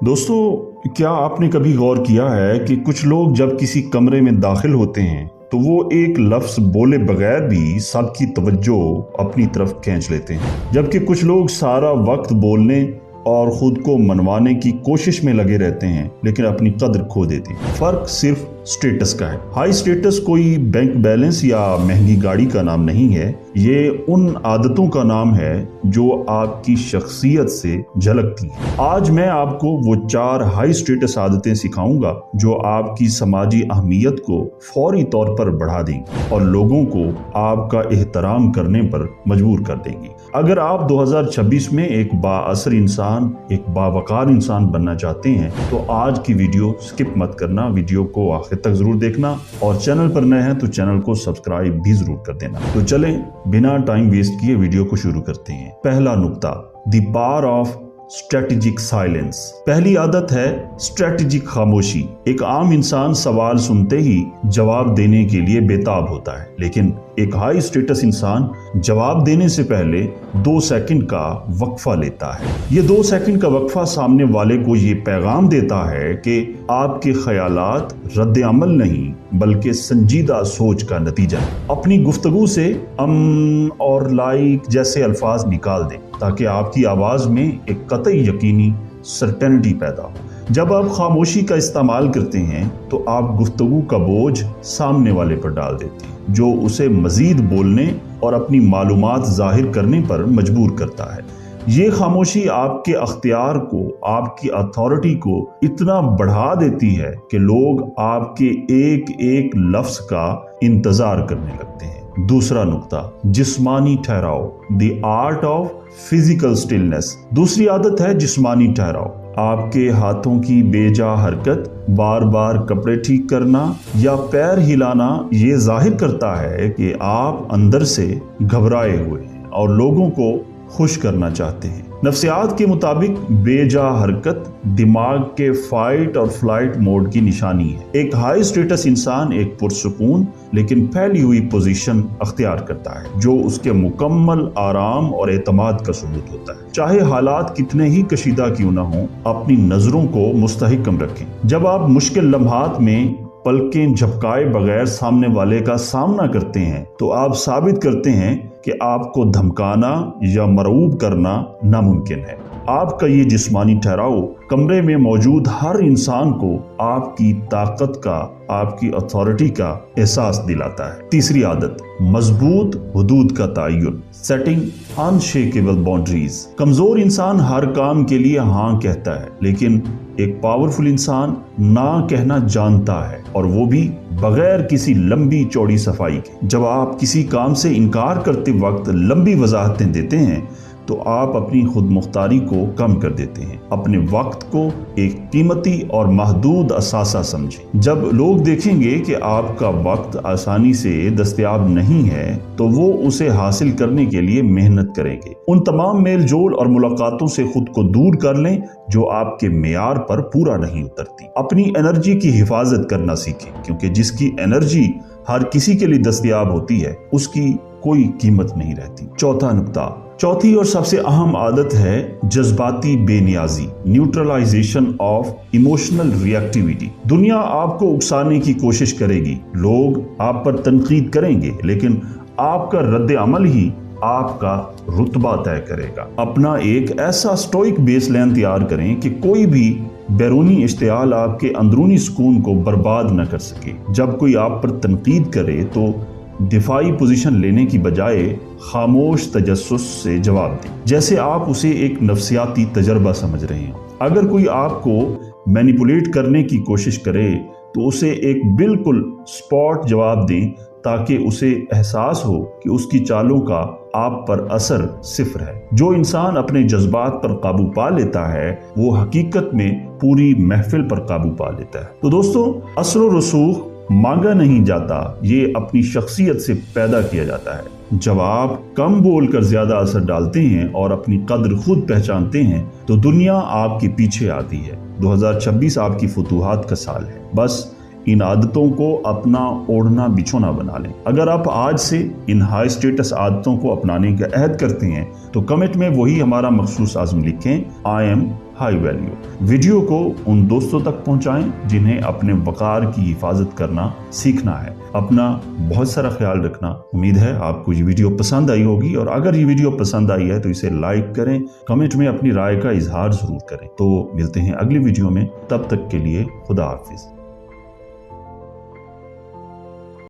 दोस्तों, क्या आपने कभी गौर किया है कि कुछ लोग जब किसी कमरे में दाखिल होते हैं तो वो एक लफ्ज बोले बगैर भी सबकी तवज्जो अपनी तरफ खींच लेते हैं, जबकि कुछ लोग सारा वक्त बोलने और खुद को मनवाने की कोशिश में लगे रहते हैं लेकिन अपनी कद्र खो देते हैं। फर्क सिर्फ स्टेटस का है। हाई स्टेटस कोई बैंक बैलेंस या महंगी गाड़ी का नाम नहीं है, ये उन आदतों का नाम है जो आपकी शख्सियत से झलकती हैं। आज मैं आपको वो 4 हाई स्टेटस आदतें सिखाऊंगा जो आपकी समाजी अहमियत को फौरी तौर पर बढ़ा देंगी और लोगों को आपका एहतराम करने पर मजबूर कर देंगी। अगर आप 2026 में एक बाअसर इंसान, एक बावकार इंसान बनना चाहते हैं तो आज की वीडियो स्किप मत करना, वीडियो को आखिर तक जरूर देखना और चैनल पर नए हैं तो चैनल को सब्सक्राइब भी जरूर कर देना। तो चलें बिना टाइम वेस्ट किए वीडियो को शुरू करते हैं। पहला नुक्ता, the power of strategic silence. पहली आदत है स्ट्रेटेजिक खामोशी। एक आम इंसान सवाल सुनते ही जवाब देने के लिए बेताब होता है, लेकिन एक हाई स्टेटस इंसान जवाब देने से पहले 2 सेकंड का वक्फा लेता है। ये 2 सेकंड का वक्फा सामने वाले को ये पैगाम देता है कि आपके ख्यालात रद्द अमल नहीं बल्कि संजीदा सोच का नतीजा है। अपनी गुफ्तगू से और लाइक जैसे अल्फाज निकाल दें ताकि आपकी आवाज में एक कतई यकीनी सर्टेनिटी पैदा हो। जब आप खामोशी का इस्तेमाल करते हैं तो आप गुफ्तगू का बोझ सामने वाले पर डाल देते हैं, जो उसे मजीद बोलने और अपनी मालूमात जाहिर करने पर मजबूर करता है। ये खामोशी आपके अख्तियार को, आपकी अथॉरिटी को इतना बढ़ा देती है कि लोग आपके एक एक लफ्ज का इंतजार करने लगते हैं। दूसरा नुक्ता, जिस्मानी ठहराव, the art of physical stillness. दूसरी आदत है जिस्मानी ठहराव। आपके हाथों की बेजा हरकत, बार बार कपड़े ठीक करना या पैर हिलाना ये जाहिर करता है कि आप अंदर से घबराए हुए हैं और लोगों को खुश करना चाहते हैं। नफ्सियात के मुताबिक बेजा हरकत दिमाग के फाइट और फ्लाइट मोड की निशानी है। एक हाई स्टेटस इंसान एक पुरसुकून लेकिन फैली हुई पोजीशन अख्तियार करता है जो उसके मुकम्मल आराम और एतमाद का सबूत होता है। चाहे हालात कितने ही कशीदा क्यों ना हो, अपनी नजरों को मुस्तहकम रखें। जब आप मुश्किल लम्हात में पलकें झपकाए बगैर सामने वाले का सामना करते हैं तो आप साबित करते हैं कि आपको धमकाना या मरऊब करना नामुमकिन है। आपका ये जिस्मानी ठहराव कमरे में मौजूद हर इंसान को आपकी ताकत का, आपकी अथॉरिटी का एहसास दिलाता है। तीसरी आदत, मजबूत हुदूद का तयन, सेटिंग अनशेकेबल बाउंड्रीज। कमजोर इंसान हर काम के लिए हाँ कहता है, लेकिन एक पावरफुल इंसान ना कहना जानता है, और वो भी बगैर किसी लंबी चौड़ी सफाई के। जब आप किसी काम से इनकार करते वक्त लंबी वजाहतें देते हैं तो आप अपनी खुद मुख्तारी को कम कर देते हैं। अपने वक्त को एक कीमती और महदूद असासा समझें। जब लोग देखेंगे कि आपका वक्त आसानी से दस्तयाब नहीं है तो वो उसे हासिल करने के लिए मेहनत करेंगे। उन तमाम मेल जोल और मुलाकातों से खुद को दूर कर लें जो आपके मेयार पर पूरा नहीं उतरती। अपनी एनर्जी की हिफाजत करना सीखें, क्योंकि जिसकी एनर्जी हर किसी के लिए दस्तयाब होती है उसकी कोई कीमत नहीं रहती। चौथा नुक्ता, चौथी और सबसे अहम आदत है जज्बाती बेनियाजी, न्यूट्रलाइजेशन ऑफ इमोशनल रिएक्टिविटी। दुनिया आपको उकसाने की कोशिश करेगी, लोग आप पर तनकीद करेंगे, लेकिन आपका रद्द अमल ही आपका रुतबा तय करेगा। अपना एक ऐसा स्टोइक बेसलाइन तैयार करें कि कोई भी बैरूनी इश्तियाल आपके अंदरूनी सुकून को बर्बाद न कर सके। जब कोई आप पर तनकीद करे तो दिफाई पोजीशन लेने की बजाय खामोश तजस्सुस से जवाब दें, जैसे आप उसे एक नफ्सियाती तजर्बा समझ रहे हैं। अगर कोई आपको मैनिपुलेट करने की कोशिश करे तो उसे एक बिल्कुल स्पॉट जवाब दें ताकि उसे एहसास हो कि उसकी चालों का आप पर असर सिफर है। जो इंसान अपने जज्बात पर काबू पा लेता है वो हकीकत में पूरी महफिल पर काबू पा लेता है। तो दोस्तों, असर व रसूख मांगा नहीं जाता, ये अपनी शख्सियत से पैदा किया जाता है। जब आप कम बोलकर ज्यादा असर डालते हैं और अपनी कद्र खुद पहचानते हैं तो दुनिया आपके पीछे आती है। 2026 आपकी फुतूहात का साल है। बस इन आदतों को अपना ओढ़ना बिछोना बना लें। अगर आप आज से इन हाई स्टेटस आदतों को अपनाने का अहद करते हैं तो कमेंट में वही हमारा मखसूस आज़म लिखें, I am high value. Video को उन दोस्तों तक पहुंचाएं जिन्हें अपने वकार की हिफाजत करना सीखना है। अपना बहुत सारा ख्याल रखना। उम्मीद है आपको ये वीडियो पसंद आई होगी, और अगर ये वीडियो पसंद आई है तो इसे लाइक करें, कमेंट में अपनी राय का इजहार जरूर करें। तो मिलते हैं अगली वीडियो में, तब तक के लिए खुदा हाफिज।